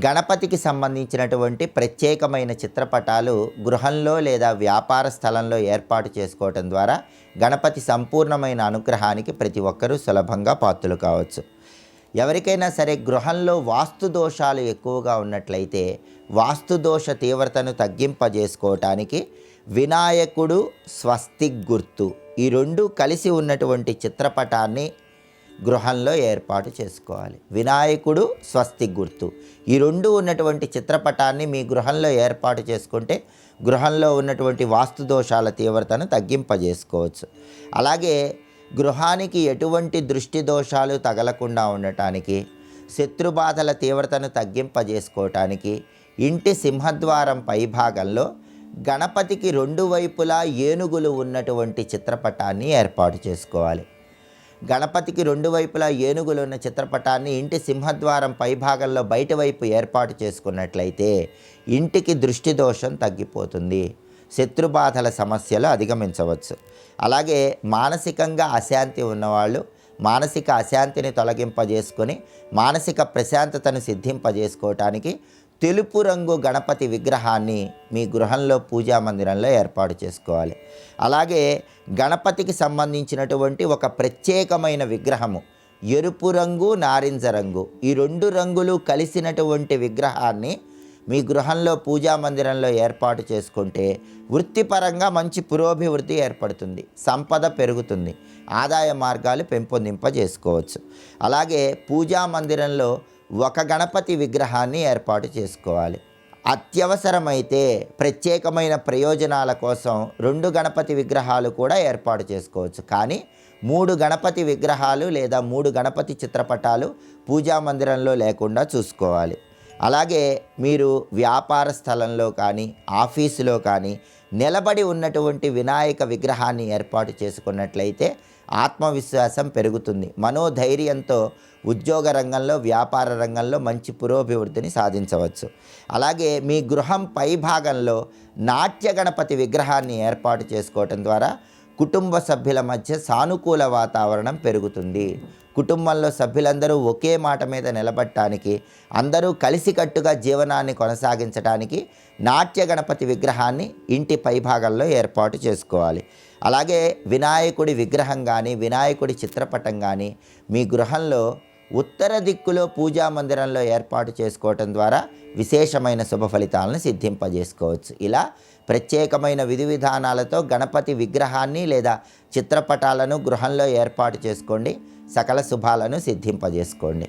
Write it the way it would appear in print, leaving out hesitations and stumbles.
గణపతికి సంబంధించినటువంటి ప్రత్యేకమైన చిత్రపటాలు గృహంలో లేదా వ్యాపార స్థలంలో ఏర్పాటు చేసుకోవటం ద్వారా గణపతి సంపూర్ణమైన అనుగ్రహానికి ప్రతి ఒక్కరూ సులభంగా పాత్రలు కావచ్చు. ఎవరికైనా సరే గృహంలో వాస్తు దోషాలు ఎక్కువగా ఉన్నట్లయితే వాస్తుదోష తీవ్రతను తగ్గింపజేసుకోవటానికి వినాయకుడు, స్వస్తిక్ గుర్తు ఈ రెండు కలిసి ఉన్నటువంటి చిత్రపటాన్ని గృహంలో ఏర్పాటు చేసుకోవాలి. వినాయకుడు, స్వస్తిక్ గుర్తు ఈ రెండు ఉన్నటువంటి చిత్రపటాన్ని మీ గృహంలో ఏర్పాటు చేసుకుంటే గృహంలో ఉన్నటువంటి వాస్తు దోషాల తీవ్రతను తగ్గింపజేసుకోవచ్చు. అలాగే గృహానికి ఎటువంటి దృష్టి దోషాలు తగలకుండా ఉండటానికి, శత్రుబాధల తీవ్రతను తగ్గింపజేసుకోవటానికి ఇంటి సింహద్వారం పైభాగంలో గణపతికి రెండు వైపులా ఏనుగులు ఉన్నటువంటి చిత్రపటాన్ని ఏర్పాటు చేసుకోవాలి. గణపతికి రెండు వైపులా ఏనుగులు ఉన్న చిత్రపటాన్ని ఇంటి సింహద్వారం పైభాగంలో బయట వైపు ఏర్పాటు చేసుకున్నట్లయితే ఇంటికి దృష్టి దోషం తగ్గిపోతుంది, శత్రుబాధల సమస్యలు అధిగమించవచ్చు. అలాగే మానసికంగా అశాంతి ఉన్నవాళ్ళు మానసిక అశాంతిని తొలగింపజేసుకొని మానసిక ప్రశాంతతను సిద్ధింపజేసుకోవటానికి తెలుపు రంగు గణపతి విగ్రహాన్ని మీ గృహంలో పూజా మందిరంలో ఏర్పాటు చేసుకోవాలి. అలాగే గణపతికి సంబంధించినటువంటి ఒక ప్రత్యేకమైన విగ్రహము ఎరుపు రంగు, నారింజ రంగు ఈ రెండు రంగులు కలిసినటువంటి విగ్రహాన్ని మీ గృహంలో పూజా మందిరంలో ఏర్పాటు చేసుకుంటే వృత్తిపరంగా మంచి పురోభివృద్ధి ఏర్పడుతుంది, సంపద పెరుగుతుంది, ఆదాయ మార్గాలు పెంపొందింపజేసుకోవచ్చు. అలాగే పూజా మందిరంలో ఒక గణపతి విగ్రహాన్ని ఏర్పాటు చేసుకోవాలి. అత్యవసరమైతే ప్రత్యేకమైన ప్రయోజనాల కోసం రెండు గణపతి విగ్రహాలు కూడా ఏర్పాటు చేసుకోవచ్చు. కానీ 3 గణపతి విగ్రహాలు లేదా 3 గణపతి చిత్రపటాలు పూజా మందిరంలో లేకుండా చూసుకోవాలి. అలాగే మీరు వ్యాపార స్థలంలో కానీ ఆఫీసులో కానీ నిలబడి ఉన్నటువంటి వినాయక విగ్రహాన్ని ఏర్పాటు చేసుకున్నట్లయితే ఆత్మవిశ్వాసం పెరుగుతుంది, మనోధైర్యంతో ఉద్యోగ రంగంలో, వ్యాపార రంగంలో మంచి పురోభివృద్ధిని సాధించవచ్చు. అలాగే మీ గృహం పైభాగంలో నాట్య గణపతి విగ్రహాన్ని ఏర్పాటు చేసుకోవటం ద్వారా కుటుంబ సభ్యుల మధ్య సానుకూల వాతావరణం పెరుగుతుంది. కుటుంబంలో సభ్యులందరూ ఒకే మాట మీద నిలబడటానికి, అందరూ కలిసికట్టుగా జీవనాన్ని కొనసాగించడానికి నాట్య గణపతి విగ్రహాన్ని ఇంటి పైభాగంలో ఏర్పాటు చేసుకోవాలి. అలాగే వినాయకుడి విగ్రహం కానీ వినాయకుడి చిత్రపటం కానీ మీ గృహంలో ఉత్తర దిక్కులో పూజా మందిరంలో ఏర్పాటు చేసుకోవటం ద్వారా విశేషమైన శుభ ఫలితాలను సిద్ధింపజేసుకోవచ్చు. ఇలా ప్రత్యేకమైన విధి విధానాలతో గణపతి విగ్రహాన్ని లేదా చిత్రపటాలను గృహంలో ఏర్పాటు చేసుకోండి, సకల శుభాలను సిద్ధింపజేసుకోండి.